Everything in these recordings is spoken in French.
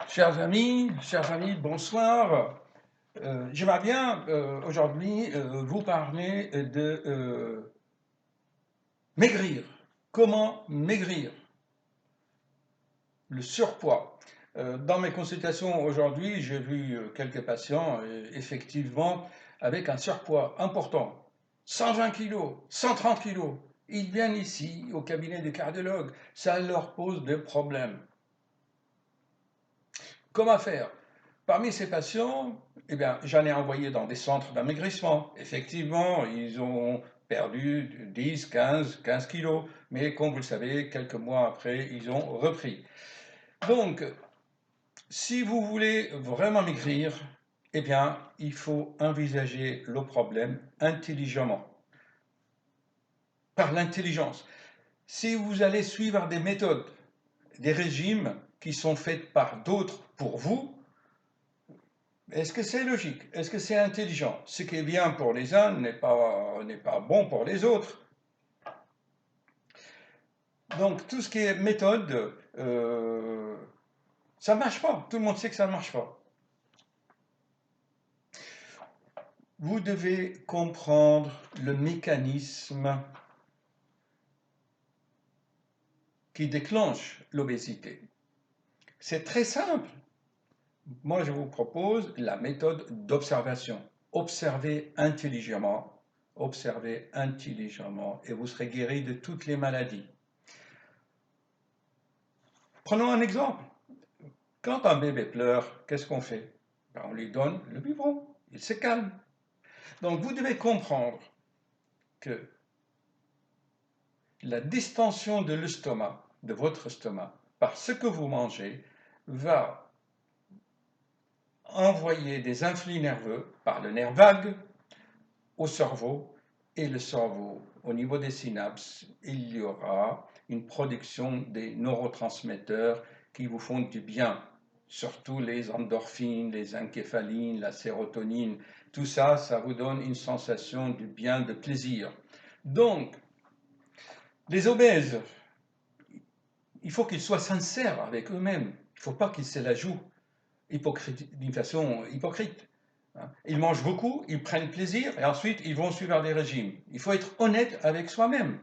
Chers amis, bonsoir. J'aimerais bien aujourd'hui vous parler de maigrir. Comment maigrir? Le surpoids. Dans mes consultations aujourd'hui, j'ai vu quelques patients, effectivement, avec un surpoids important. 120 kilos, 130 kilos. Ils viennent ici au cabinet des cardiologues. Ça leur pose des problèmes. Comment faire? Parmi ces patients, eh bien, j'en ai envoyé dans des centres d'amaigrissement. Effectivement, ils ont perdu 10, 15 kilos, mais comme vous le savez, quelques mois après, ils ont repris. Donc, si vous voulez vraiment maigrir, eh bien, il faut envisager le problème intelligemment, par l'intelligence. Si vous allez suivre des méthodes, des régimes qui sont faits par d'autres pour vous, est-ce que c'est logique? Est-ce que c'est intelligent? Ce qui est bien pour les uns n'est pas bon pour les autres. Donc tout ce qui est méthode, ça ne marche pas. Tout le monde sait que ça ne marche pas. Vous devez comprendre le mécanisme qui déclenche l'obésité. C'est très simple. Moi, je vous propose la méthode d'observation. Observez intelligemment, et vous serez guéri de toutes les maladies. Prenons un exemple. Quand un bébé pleure, qu'est-ce qu'on fait? On lui donne le biberon, il se calme. Donc vous devez comprendre que la distension de l'estomac, de votre estomac, par ce que vous mangez, va envoyer des influx nerveux par le nerf vague au cerveau, et le cerveau, au niveau des synapses, il y aura une production des neurotransmetteurs qui vous font du bien, surtout les endorphines, les encéphalines, la sérotonine, tout ça, ça vous donne une sensation du bien, de plaisir. Donc, les obèses, il faut qu'ils soient sincères avec eux-mêmes, il ne faut pas qu'ils se la jouent d'une façon hypocrite. Ils mangent beaucoup, ils prennent plaisir et ensuite ils vont suivre des régimes. Il faut être honnête avec soi-même.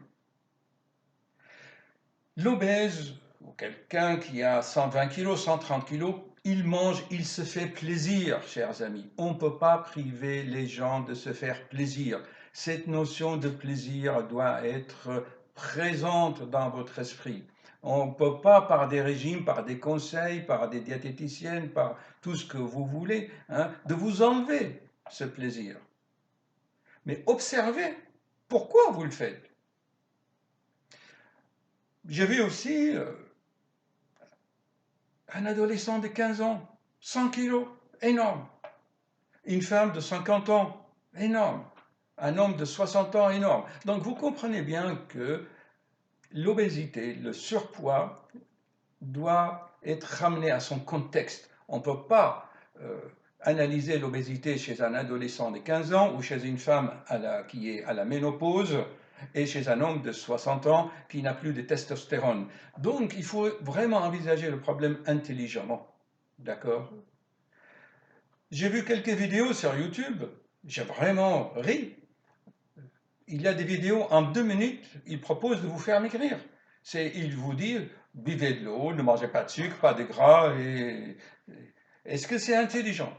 L'obèse, ou quelqu'un qui a 120 kg, 130 kg, il mange, il se fait plaisir, chers amis. On ne peut pas priver les gens de se faire plaisir. Cette notion de plaisir doit être présente dans votre esprit. On ne peut pas, par des régimes, par des conseils, par des diététiciennes, par tout ce que vous voulez, de vous enlever ce plaisir. Mais observez pourquoi vous le faites. J'ai vu aussi un adolescent de 15 ans, 100 kilos, énorme. Une femme de 50 ans, énorme. Un homme de 60 ans, énorme. Donc vous comprenez bien que l'obésité, le surpoids, doit être ramené à son contexte. On ne peut pas analyser l'obésité chez un adolescent de 15 ans ou chez une femme qui est à la ménopause et chez un homme de 60 ans qui n'a plus de testostérone. Donc il faut vraiment envisager le problème intelligemment. D'accord? J'ai vu quelques vidéos sur YouTube, j'ai vraiment ri. Il y a des vidéos en 2 minutes, ils proposent de vous faire maigrir. Ils vous disent, buvez de l'eau, ne mangez pas de sucre, pas de gras. Est-ce que c'est intelligent?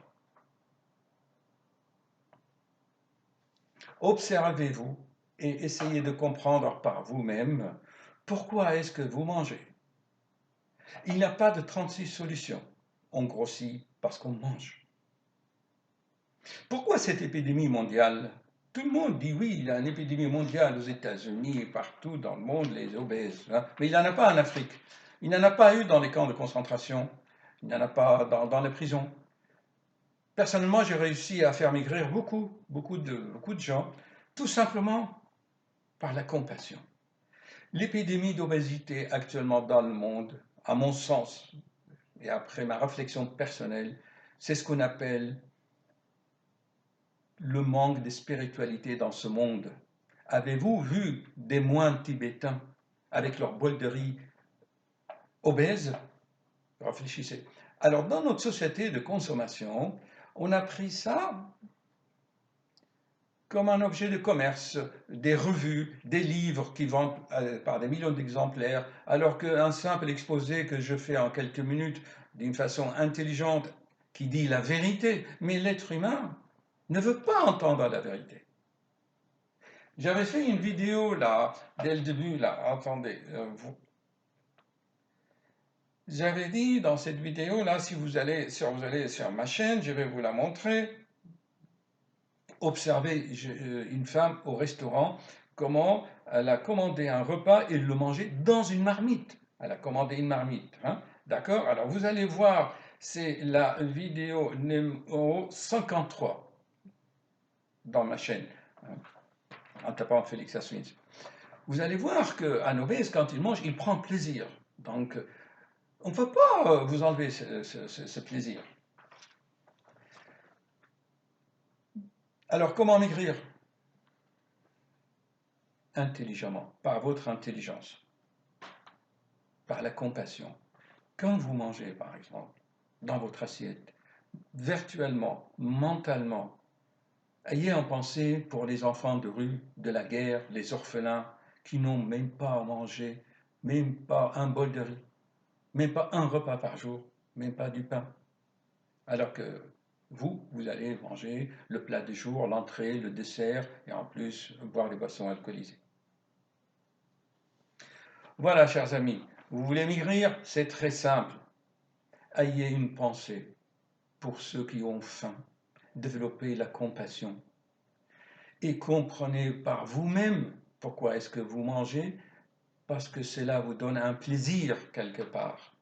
Observez-vous et essayez de comprendre par vous-même pourquoi est-ce que vous mangez. Il n'y a pas de 36 solutions. On grossit parce qu'on mange. Pourquoi cette épidémie mondiale? Tout le monde dit oui, il y a une épidémie mondiale aux États-Unis et partout dans le monde, les obèses. Mais il n'y en a pas en Afrique. Il n'y en a pas eu dans les camps de concentration. Il n'y en a pas dans les prisons. Personnellement, j'ai réussi à faire maigrir beaucoup de gens, tout simplement par la compassion. L'épidémie d'obésité actuellement dans le monde, à mon sens, et après ma réflexion personnelle, c'est ce qu'on appelle le manque de spiritualité dans ce monde. Avez-vous vu des moines tibétains avec leur bol de riz obèses? Réfléchissez. Alors, dans notre société de consommation, on a pris ça comme un objet de commerce, des revues, des livres qui vendent par des millions d'exemplaires, alors qu'un simple exposé que je fais en quelques minutes d'une façon intelligente qui dit la vérité, mais l'être humain ne veut pas entendre la vérité. J'avais fait une vidéo là, dès le début, là, attendez, j'avais dit dans cette vidéo là, si vous allez sur ma chaîne, je vais vous la montrer. Observez une femme au restaurant, comment elle a commandé un repas et le mangeait dans une marmite. Elle a commandé une marmite. Hein, d'accord? Alors vous allez voir, c'est la vidéo numéro 53 dans ma chaîne, hein, en tapant Félix Aswins. Vous allez voir qu'un obèse, quand il mange, il prend plaisir. Donc, on ne peut pas vous enlever ce plaisir. Alors, comment maigrir? Intelligemment, par votre intelligence, par la compassion. Quand vous mangez, par exemple, dans votre assiette, virtuellement, mentalement, ayez en pensée pour les enfants de rue, de la guerre, les orphelins, qui n'ont même pas à manger, même pas un bol de riz, même pas un repas par jour, même pas du pain. Alors que vous allez manger le plat du jour, l'entrée, le dessert, et en plus boire des boissons alcoolisées. Voilà, chers amis, vous voulez maigrir? C'est très simple. Ayez une pensée pour ceux qui ont faim. Développez la compassion. Et comprenez par vous-même pourquoi est-ce que vous mangez, parce que cela vous donne un plaisir quelque part.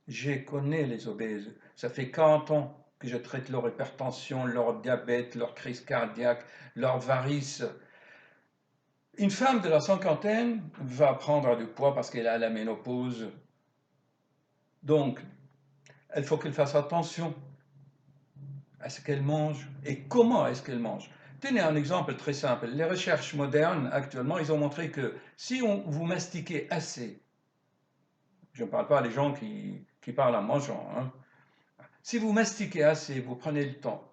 Je connais les obèses. Ça fait 40 ans que je traite leur hypertension, leur diabète, leur crise cardiaque, leur varices. Une femme de la cinquantaine va prendre du poids parce qu'elle a la ménopause. Donc, il faut qu'elle fasse attention à ce qu'elle mange et comment est-ce qu'elle mange. Tenez un exemple très simple. Les recherches modernes, actuellement, ils ont montré que si vous mastiquez assez, je ne parle pas des gens qui parlent en mangeant, hein. Si vous mastiquez assez, vous prenez le temps,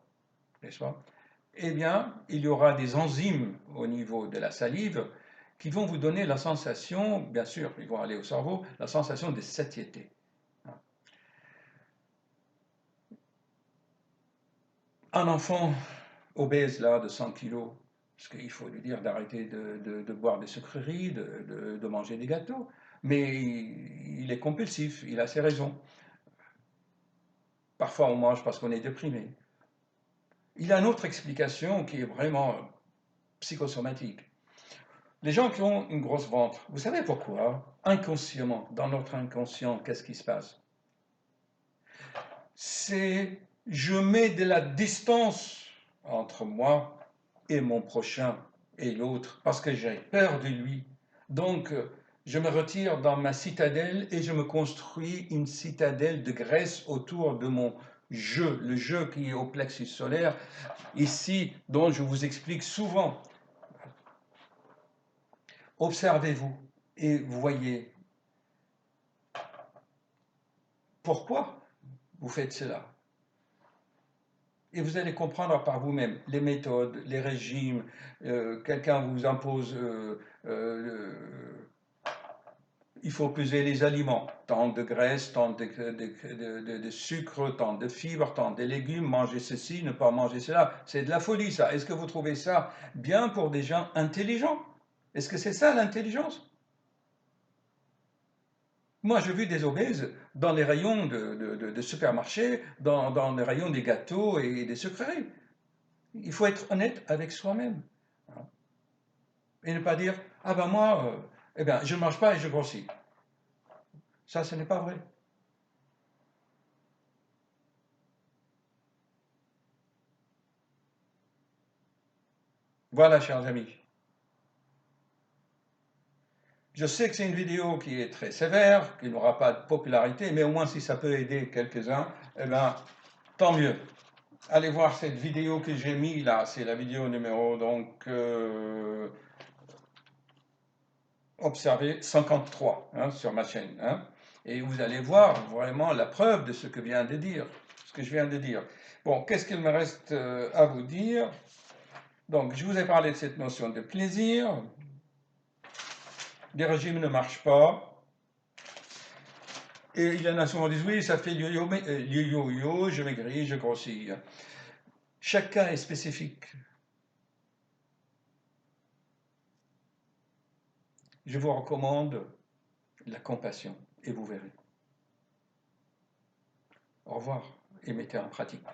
n'est-ce pas? Eh bien, il y aura des enzymes au niveau de la salive qui vont vous donner la sensation, bien sûr, ils vont aller au cerveau, la sensation de satiété. Un enfant obèse là de 100 kilos, parce qu'il faut lui dire d'arrêter de boire des sucreries, de manger des gâteaux, mais il est compulsif, il a ses raisons. Parfois on mange parce qu'on est déprimé. Il a une autre explication qui est vraiment psychosomatique. Les gens qui ont une grosse ventre, vous savez pourquoi? Inconsciemment, dans notre inconscient, qu'est-ce qui se passe? C'est je mets de la distance entre moi et mon prochain et l'autre parce que j'ai peur de lui. Donc, je me retire dans ma citadelle et je me construis une citadelle de graisse autour de mon jeu, le jeu qui est au plexus solaire, ici, dont je vous explique souvent. Observez-vous et voyez pourquoi vous faites cela. Et vous allez comprendre par vous-même les méthodes, les régimes, quelqu'un vous impose, il faut peser les aliments, tant de graisse, tant de sucre, tant de fibres, tant de légumes, manger ceci, ne pas manger cela. C'est de la folie ça. Est-ce que vous trouvez ça bien pour des gens intelligents? Est-ce que c'est ça l'intelligence? Moi, j'ai vu des obèses dans les rayons de supermarchés, dans les rayons des gâteaux et des sucreries. Il faut être honnête avec soi-même. Hein. Et ne pas dire, ah ben moi, eh ben, je ne mange pas et je grossis. Ça, ce n'est pas vrai. Voilà, chers amis. Je sais que c'est une vidéo qui est très sévère, qui n'aura pas de popularité, mais au moins si ça peut aider quelques-uns, eh ben, tant mieux. Allez voir cette vidéo que j'ai mise là, c'est la vidéo numéro donc observez 53 hein, sur ma chaîne. Hein. Et vous allez voir vraiment la preuve de ce que je viens de dire. Bon, qu'est-ce qu'il me reste à vous dire? Donc, je vous ai parlé de cette notion de plaisir. Les régimes ne marchent pas. Et il y en a souvent qui disent, oui, ça fait yo-yo, je maigris, je grossis. Chaque cas est spécifique. Je vous recommande la compassion et vous verrez. Au revoir et mettez en pratique.